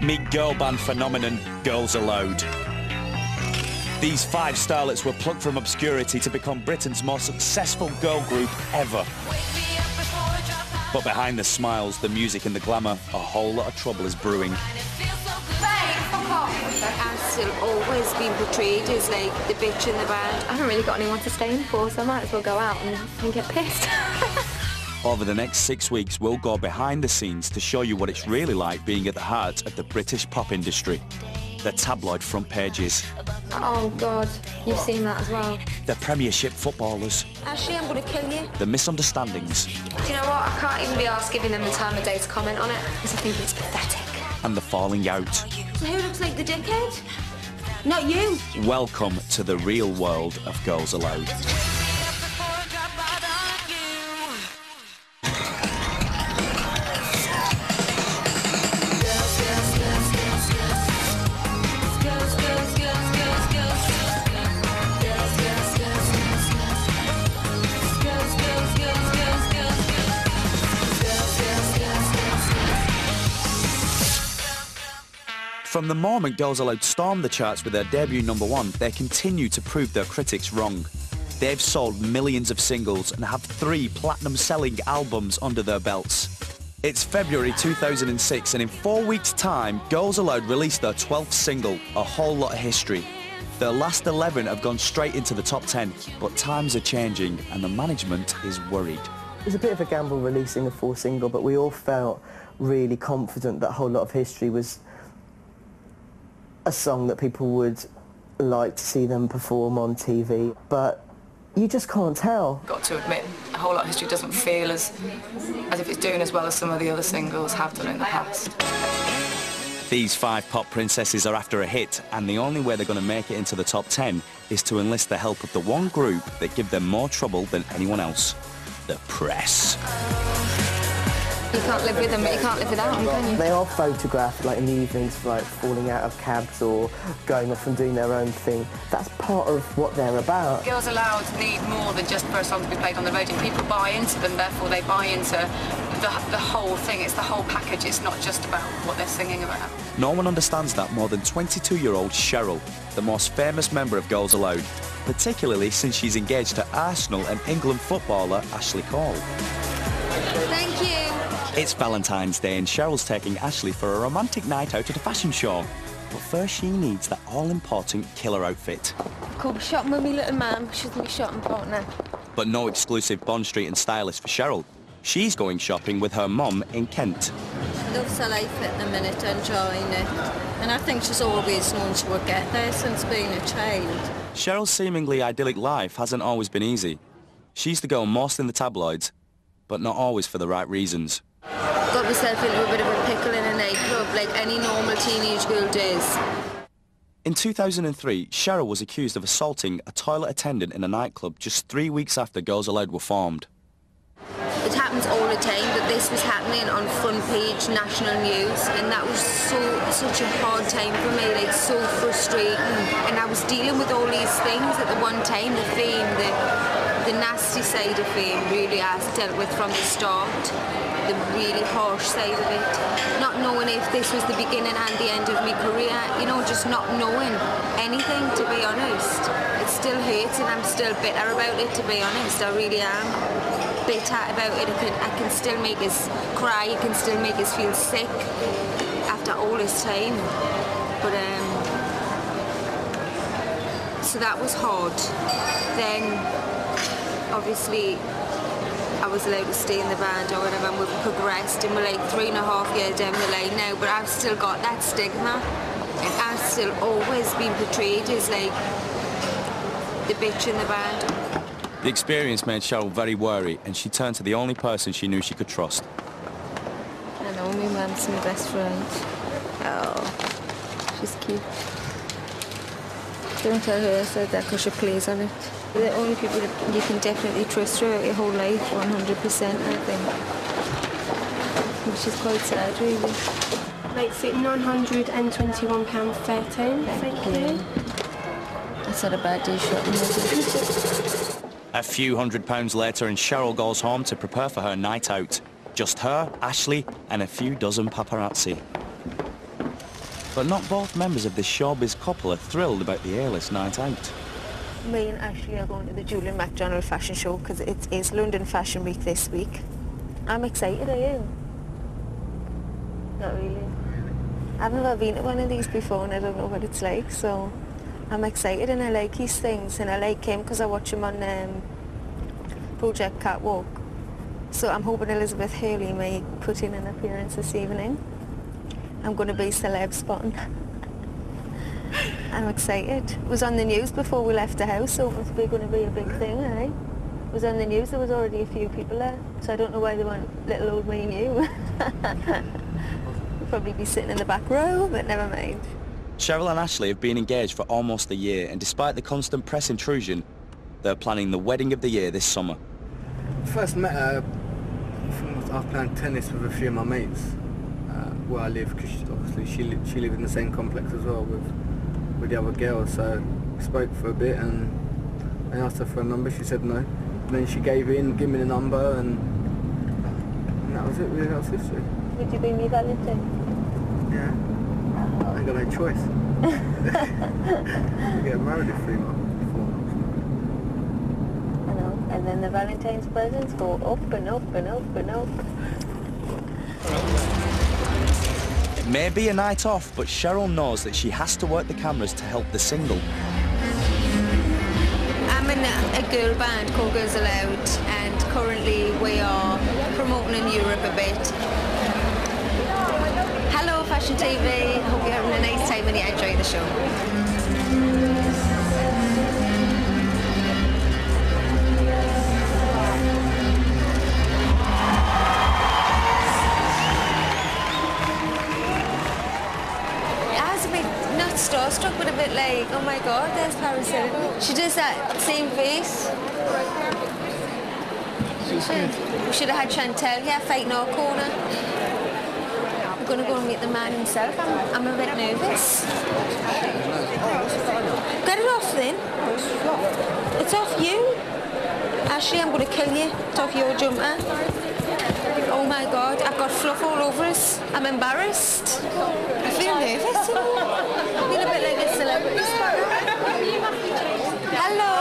Meet girl band phenomenon Girls Aloud. These five starlets were plucked from obscurity to become Britain's most successful girl group ever. But behind the smiles, the music and the glamour, a whole lot of trouble is brewing. I've still always been portrayed as like the bitch in the band. I haven't really got anyone to stay in for, so I might as well go out and get pissed. Over the next 6 weeks, we'll go behind the scenes to show you what it's really like being at the heart of the British pop industry. The tabloid front pages. Oh, God, you've seen that as well. The Premiership footballers. Ashley, I'm going to kill you. The misunderstandings. Do you know what? I can't even be asked giving them the time of day to comment on it, because I think it's pathetic. And the falling out. So who looks like the dickhead? Not you. Welcome to the real world of Girls Aloud. From the moment Girls Aloud stormed the charts with their debut #1, they continue to prove their critics wrong. They've sold millions of singles and have 3 platinum-selling albums under their belts. It's February 2006, and in 4 weeks' time, Girls Aloud released their 12th single, A Whole Lot of History. Their last 11 have gone straight into the top 10, but times are changing and the management is worried. It was a bit of a gamble releasing a 4th single, but we all felt really confident that A Whole Lot of History was a song that people would like to see them perform on TV, but you just can't tell. Got to admit, A Whole Lot of History doesn't feel as if it's doing as well as some of the other singles have done in the past. These 5 pop princesses are after a hit, and the only way they're going to make it into the top 10 is to enlist the help of the one group that give them more trouble than anyone else, the press. You can't live with them, but you can't live without them, can you? They are photographed like in the evenings, like falling out of cabs or going off and doing their own thing. That's part of what they're about. Girls Aloud need more than just for a song to be played on the radio. People buy into them, therefore they buy into the whole thing. It's the whole package. It's not just about what they're singing about. No one understands that more than 22-year-old Cheryl, the most famous member of Girls Aloud, particularly since she's engaged to Arsenal and England footballer Ashley Cole. Thank you. It's Valentine's Day and Cheryl's taking Ashley for a romantic night out at a fashion show. But first she needs that all-important killer outfit. Cool, be shopping with me little man, she's my shopping partner. But no exclusive Bond Street and stylist for Cheryl. She's going shopping with her mum in Kent. She loves her life at the minute, enjoying it. And I think she's always known she would get there since being a child. Cheryl's seemingly idyllic life hasn't always been easy. She's the girl most in the tabloids, but not always for the right reasons. Got myself into a bit of a pickle in a nightclub like any normal teenage girl does. In 2003, Cheryl was accused of assaulting a toilet attendant in a nightclub just 3 weeks after Girls Aloud were formed. It happens all the time, but this was happening on front page national news, and that was such a hard time for me, like so frustrating. And I was dealing with all these things at the one time, the fame, the nasty side of fame really I dealt with from the start. The really harsh side of it, not knowing if this was the beginning and the end of my career, you know, just not knowing anything, to be honest. It still hurts and I'm still bitter about it, to be honest. I really am bitter about it. I can still make us cry, it can still make us feel sick after all this time. But so that was hard. Then obviously I was allowed to stay in the band or whatever, and we've progressed, and we're like 3.5 years down the line now, but I've still got that stigma, and I've still always been portrayed as like the bitch in the band. The experience made Cheryl very worried, and she turned to the only person she knew she could trust. I know, my mum's my best friend. Oh, she's cute. Don't tell her I said that because she plays on it. The only people that you can definitely trust throughout your whole life, 100%, I think. Which is quite sad, really. Like £921.13, thank you. That's not a bad day shopping, is it? A few £100 later and Cheryl goes home to prepare for her night out. Just her, Ashley and a few dozen paparazzi. But not both members of this showbiz couple are thrilled about the A-list night out. Me and Ashley are going to the Julian McDonald fashion show because it is London Fashion Week this week. I'm excited, are you? Not really. I've never been to one of these before and I don't know what it's like, so I'm excited and I like these things, and I like him because I watch him on Project Catwalk. So I'm hoping Elizabeth Hurley may put in an appearance this evening. I'm going to be celeb spotting. I'm excited. It was on the news before we left the house, so it must be going to be a big thing, eh? It was on the news, there was already a few people there, so I don't know why they want little old me and you. We'll probably be sitting in the back row, but never mind. Cheryl and Ashley have been engaged for almost a year, and despite the constant press intrusion, they're planning the wedding of the year this summer. First met her, I was playing tennis with a few of my mates where I live, because obviously she lived in the same complex as well with the other girls, so we spoke for a bit and I asked her for a number, she said no. And then she gave me the number and that was it, really, that was history. Would you be me Valentine? Yeah, I ain't got no choice. We get married in 3 months. And then the Valentine's presents go up and up and up and up. It may be a night off, but Cheryl knows that she has to work the cameras to help the single. I'm in a girl band called Girls Aloud, and currently we are promoting in Europe a bit. Hello Fashion TV, hope you're having a nice time and you enjoy the show. Starstruck, but a bit like, oh my god, there's Paris Hilton. She does that same face. We should have had Chantel here fighting our corner. I'm going to go and meet the man himself. I'm a bit nervous. Get it off then. It's off you. Ashley, I'm going to kill you. It's off your jumper. Oh my god, I've got fluff all over us. I'm embarrassed. I feel nervous, you know. I feel a bit like a celebrity. Hello.